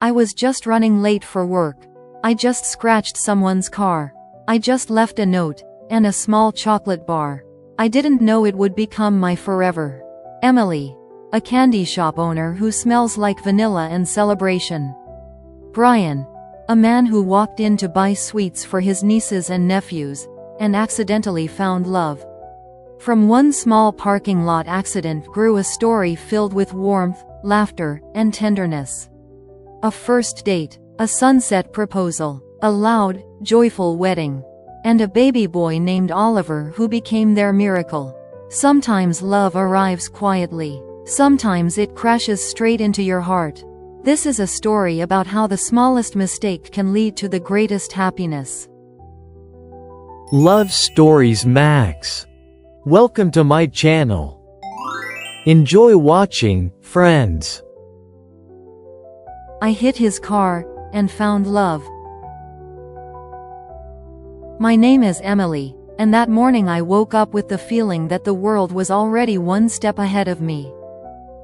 I was just running late for work. I just scratched someone's car. I just left a note, and a small chocolate bar. I didn't know it would become my forever. Emily. A candy shop owner who smells like vanilla and celebration. Brian. A man who walked in to buy sweets for his nieces and nephews, and accidentally found love. From one small parking lot accident grew a story filled with warmth, laughter, and tenderness. A first date, a sunset proposal, a loud, joyful wedding, and a baby boy named Oliver who became their miracle. Sometimes love arrives quietly. Sometimes it crashes straight into your heart. This is a story about how the smallest mistake can lead to the greatest happiness. Love Stories Max. Welcome to my channel. Enjoy watching, friends. I hit his car, and found love. My name is Emily, and that morning I woke up with the feeling that the world was already one step ahead of me.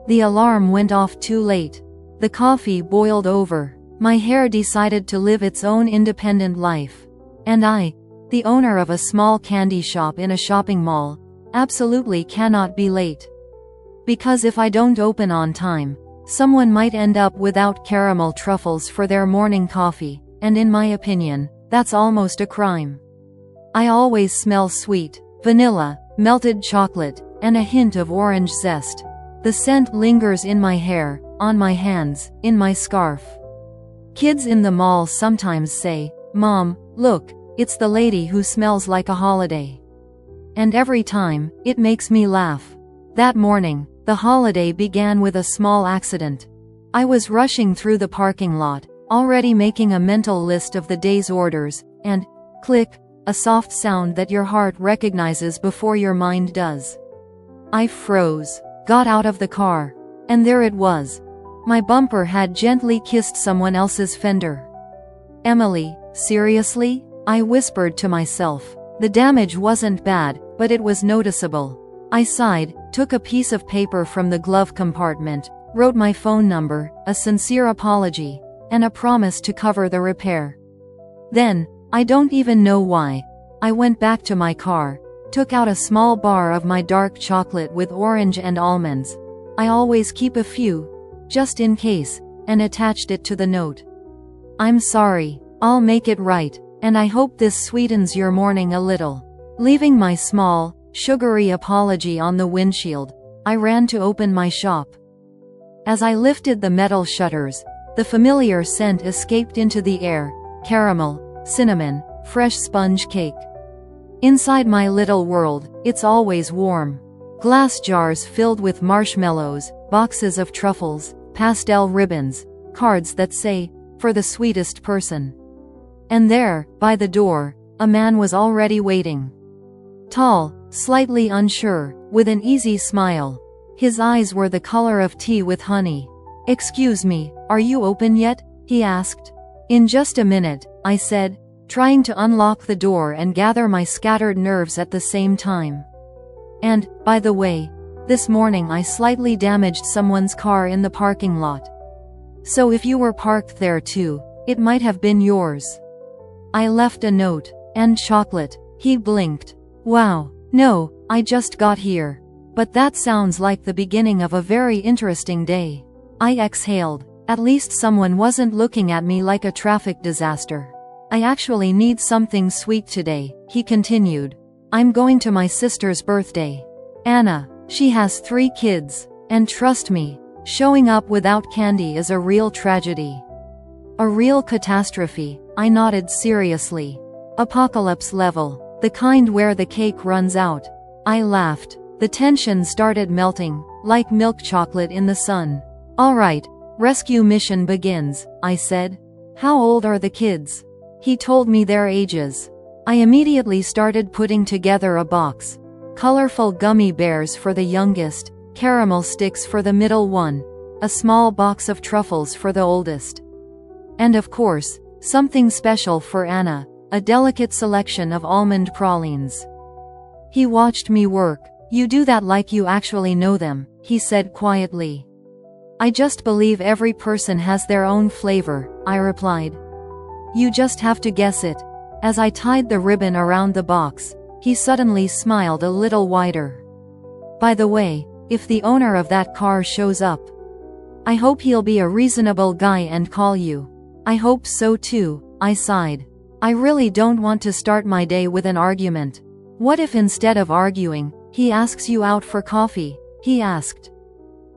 The alarm went off too late. The coffee boiled over. My hair decided to live its own independent life. And I, the owner of a small candy shop in a shopping mall, absolutely cannot be late. Because if I don't open on time, someone might end up without caramel truffles for their morning coffee, and in my opinion, that's almost a crime. I always smell sweet, vanilla, melted chocolate, and a hint of orange zest. The scent lingers in my hair, on my hands, in my scarf. Kids in the mall sometimes say, "Mom, look, it's the lady who smells like a holiday." And every time, it makes me laugh. That morning, the holiday began with a small accident. I was rushing through the parking lot, already making a mental list of the day's orders, and, click, a soft sound that your heart recognizes before your mind does. I froze, got out of the car, and there it was. My bumper had gently kissed someone else's fender. Emily, seriously? I whispered to myself. The damage wasn't bad, but it was noticeable. I sighed, took a piece of paper from the glove compartment, wrote my phone number, a sincere apology, and a promise to cover the repair. Then, I don't even know why, I went back to my car, took out a small bar of my dark chocolate with orange and almonds. I always keep a few, just in case, and attached it to the note. "I'm sorry, I'll make it right, and I hope this sweetens your morning a little." Leaving my small, sugary apology on the windshield, I ran to open my shop. As I lifted the metal shutters, the familiar scent escaped into the air: caramel, cinnamon, fresh sponge cake. Inside my little world, it's always warm. Glass jars filled with marshmallows, boxes of truffles, pastel ribbons, cards that say, "For the sweetest person." And there, by the door, a man was already waiting. Tall, slightly unsure, with an easy smile. His eyes were the color of tea with honey. "Excuse me, are you open yet?" he asked. "In just a minute," I said, trying to unlock the door and gather my scattered nerves at the same time. And, by the way, this morning I slightly damaged someone's car in the parking lot. So if you were parked there too, it might have been yours. I left a note. And chocolate. He blinked. "Wow, no, I just got here. But that sounds like the beginning of a very interesting day." I exhaled. At least someone wasn't looking at me like a traffic disaster. "I actually need something sweet today," he continued. "I'm going to my sister's birthday. Anna. She has 3 kids. And trust me, showing up without candy is a real tragedy. A real catastrophe." I nodded seriously. "Apocalypse level. The kind where the cake runs out." I laughed. The tension started melting, like milk chocolate in the sun. "All right, rescue mission begins," I said. "How old are the kids?" He told me their ages. I immediately started putting together a box. Colorful gummy bears for the youngest, caramel sticks for the middle one, a small box of truffles for the oldest. And of course, something special for Anna, a delicate selection of almond pralines. He watched me work. "You do that like you actually know them," he said quietly. I just believe every person has their own flavor, I replied. You just have to guess it. As I tied the ribbon around the box, he suddenly smiled a little wider. By the way, if the owner of that car shows up, I hope he'll be a reasonable guy and call you. I hope so too, I sighed. I really don't want to start my day with an argument. What if instead of arguing, he asks you out for coffee? He asked.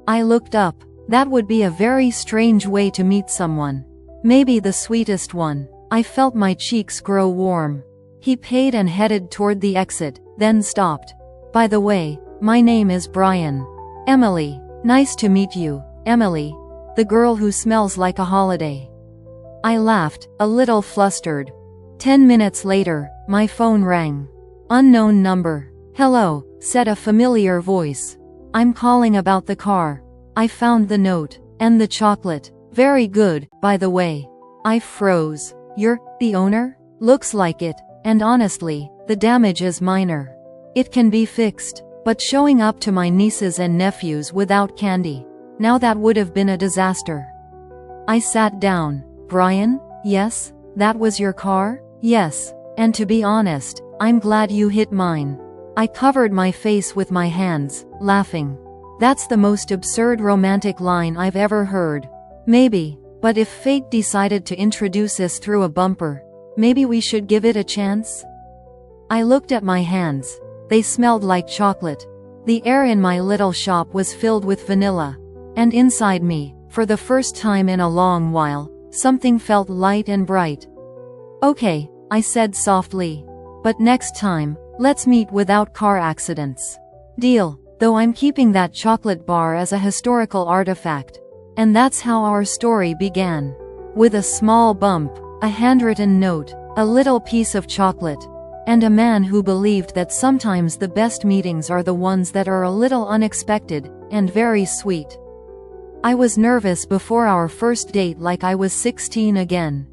I looked up. That would be a very strange way to meet someone. Maybe the sweetest one. I felt my cheeks grow warm. He paid and headed toward the exit, then stopped. By the way, my name is Brian. Emily. Nice to meet you, Emily. The girl who smells like a holiday. I laughed, a little flustered. 10 minutes later, my phone rang. Unknown number. Hello, said a familiar voice. I'm calling about the car. I found the note. And the chocolate. Very good, by the way. I froze. You're the owner? Looks like it. And honestly, the damage is minor. It can be fixed. But showing up to my nieces and nephews without candy, now that would have been a disaster. I sat down. Brian? Yes? That was your car? Yes. And to be honest, I'm glad you hit mine. I covered my face with my hands, laughing. That's the most absurd romantic line I've ever heard. Maybe, but if fate decided to introduce us through a bumper, maybe we should give it a chance? I looked at my hands. They smelled like chocolate. The air in my little shop was filled with vanilla. And inside me, for the first time in a long while, something felt light and bright. Okay, I said softly. But next time, let's meet without car accidents. Deal, though I'm keeping that chocolate bar as a historical artifact. And that's how our story began. With a small bump, a handwritten note, a little piece of chocolate, and a man who believed that sometimes the best meetings are the ones that are a little unexpected, and very sweet. I was nervous before our first date like I was 16 again.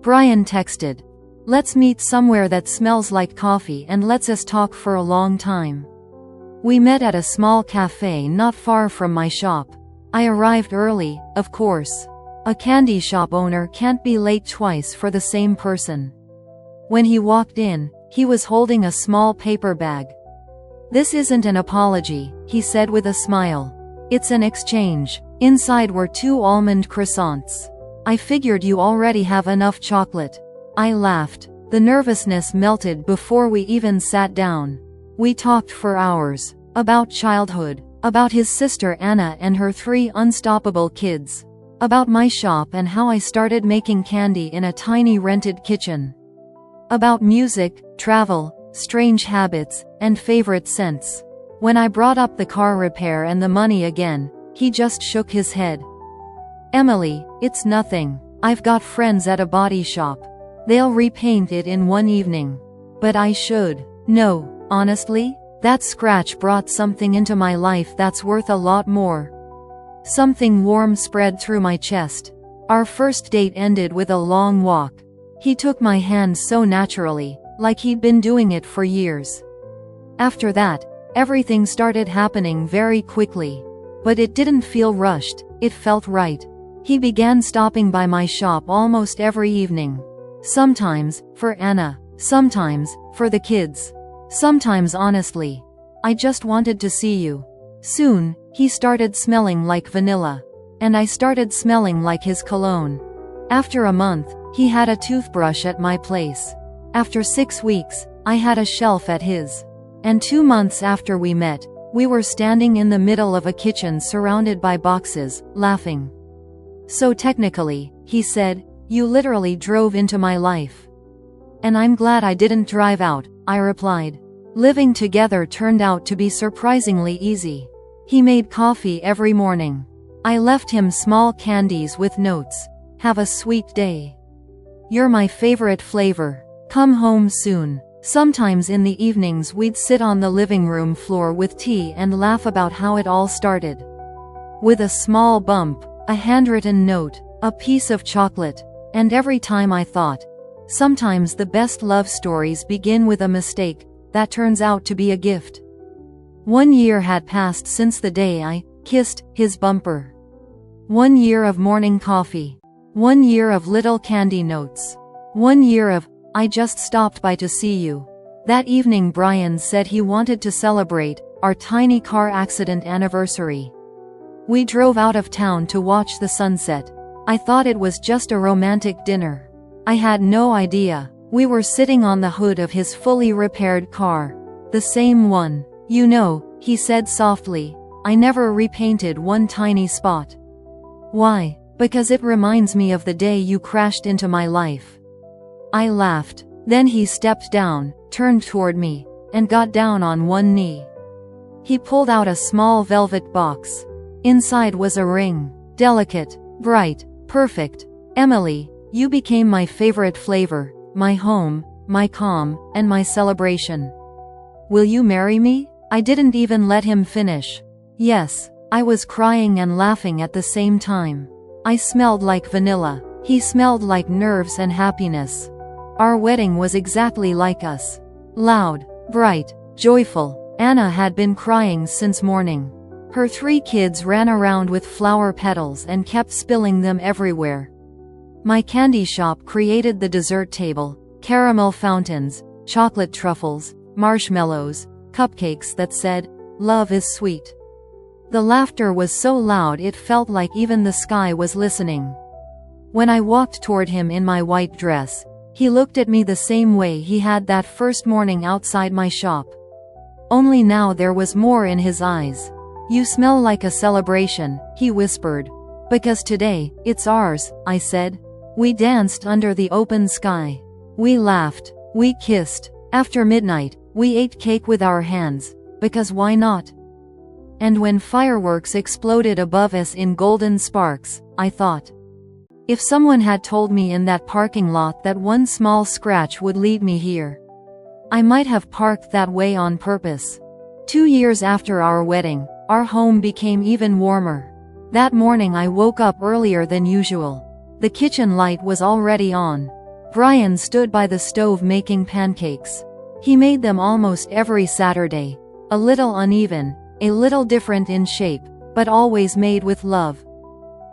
Brian texted. Let's meet somewhere that smells like coffee and lets us talk for a long time. We met at a small cafe not far from my shop. I arrived early, of course. A candy shop owner can't be late twice for the same person. When he walked in, he was holding a small paper bag. This isn't an apology, he said with a smile. It's an exchange. Inside were 2 almond croissants. I figured you already have enough chocolate. I laughed. The nervousness melted before we even sat down. We talked for hours. About childhood. About his sister Anna and her 3 unstoppable kids. About my shop and how I started making candy in a tiny rented kitchen. About music, travel, strange habits, and favorite scents. When I brought up the car repair and the money again, he just shook his head. Emily, it's nothing. I've got friends at a body shop. They'll repaint it in one evening. But I should. No, honestly, that scratch brought something into my life that's worth a lot more. Something warm spread through my chest. Our first date ended with a long walk. He took my hand so naturally, like he'd been doing it for years. After that, everything started happening very quickly. But it didn't feel rushed, it felt right. He began stopping by my shop almost every evening. Sometimes, for Anna. Sometimes, for the kids. Sometimes honestly. I just wanted to see you. Soon, he started smelling like vanilla. And I started smelling like his cologne. After a month, he had a toothbrush at my place. After 6 weeks, I had a shelf at his. And 2 months after we met, we were standing in the middle of a kitchen surrounded by boxes, laughing. So technically, he said, you literally drove into my life. And I'm glad I didn't drive out, I replied. Living together turned out to be surprisingly easy. He made coffee every morning. I left him small candies with notes. Have a sweet day. You're my favorite flavor. Come home soon. Sometimes in the evenings we'd sit on the living room floor with tea and laugh about how it all started. With a small bump, a handwritten note, a piece of chocolate, and every time I thought, sometimes the best love stories begin with a mistake that turns out to be a gift. 1 year had passed since the day I kissed his bumper. 1 year of morning coffee. 1 year of little candy notes. 1 year of, I just stopped by to see you. That evening Brian said he wanted to celebrate our tiny car accident anniversary. We drove out of town to watch the sunset. I thought it was just a romantic dinner. I had no idea. We were sitting on the hood of his fully repaired car. The same one. You know, he said softly, I never repainted one tiny spot. Why? Because it reminds me of the day you crashed into my life. I laughed. Then he stepped down, turned toward me, and got down on one knee. He pulled out a small velvet box. Inside was a ring. Delicate, bright, perfect. Emily, you became my favorite flavor, my home, my calm, and my celebration. Will you marry me? I didn't even let him finish. Yes, I was crying and laughing at the same time. I smelled like vanilla. He smelled like nerves and happiness. Our wedding was exactly like us. Loud, bright, joyful. Anna had been crying since morning. Her 3 kids ran around with flower petals and kept spilling them everywhere. My candy shop created the dessert table, caramel fountains, chocolate truffles, marshmallows, cupcakes that said, "Love is sweet." The laughter was so loud it felt like even the sky was listening. When I walked toward him in my white dress, he looked at me the same way he had that first morning outside my shop. Only now there was more in his eyes. You smell like a celebration, he whispered. Because today, it's ours, I said. We danced under the open sky. We laughed. We kissed. After midnight, we ate cake with our hands. Because why not? And when fireworks exploded above us in golden sparks, I thought, if someone had told me in that parking lot that one small scratch would lead me here, I might have parked that way on purpose. 2 years after our wedding, our home became even warmer. That morning I woke up earlier than usual. The kitchen light was already on. Brian stood by the stove making pancakes. He made them almost every Saturday. A little uneven, a little different in shape, but always made with love.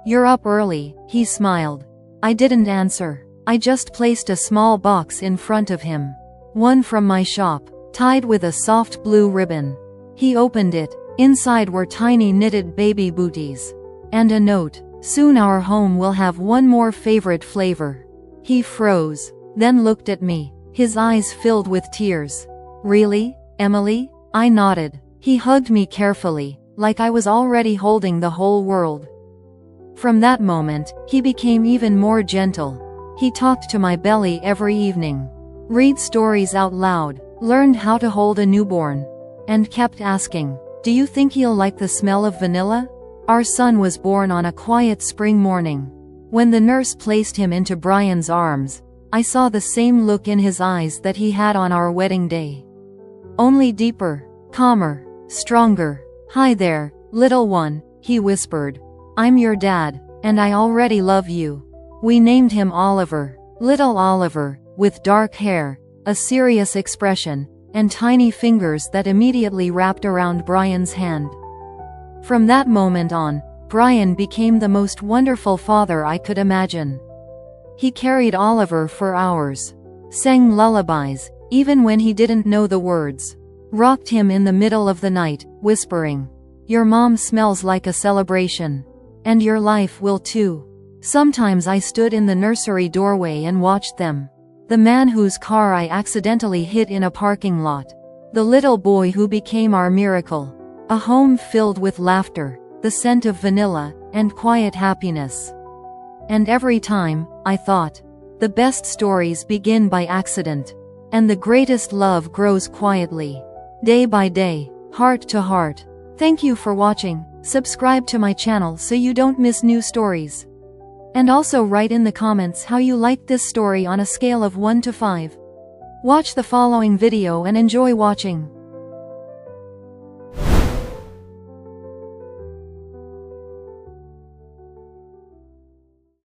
You're up early, he smiled. I didn't answer. I just placed a small box in front of him. One from my shop, tied with a soft blue ribbon. He opened it. Inside were tiny knitted baby booties. And a note. Soon our home will have one more favorite flavor. He froze, then looked at me, his eyes filled with tears. Really, Emily? I nodded. He hugged me carefully, like I was already holding the whole world. From that moment, he became even more gentle. He talked to my belly every evening, read stories out loud, learned how to hold a newborn, and kept asking, do you think he'll like the smell of vanilla? Our son was born on a quiet spring morning. When the nurse placed him into Brian's arms, I saw the same look in his eyes that he had on our wedding day. Only deeper, calmer, stronger. Hi there, little one, he whispered. I'm your dad, and I already love you. We named him Oliver. Little Oliver, with dark hair, a serious expression, and tiny fingers that immediately wrapped around Brian's hand. From that moment on, Brian became the most wonderful father I could imagine. He carried Oliver for hours, sang lullabies, even when he didn't know the words, rocked him in the middle of the night, whispering, "Your mom smells like a celebration. And your life will too." Sometimes I stood in the nursery doorway and watched them. The man whose car I accidentally hit in a parking lot. The little boy who became our miracle. A home filled with laughter, the scent of vanilla, and quiet happiness. And every time, I thought, the best stories begin by accident. And the greatest love grows quietly. Day by day, heart to heart. Thank you for watching. Subscribe to my channel so you don't miss new stories. And also write in the comments how you liked this story on a scale of 1 to 5. Watch the following video and enjoy watching.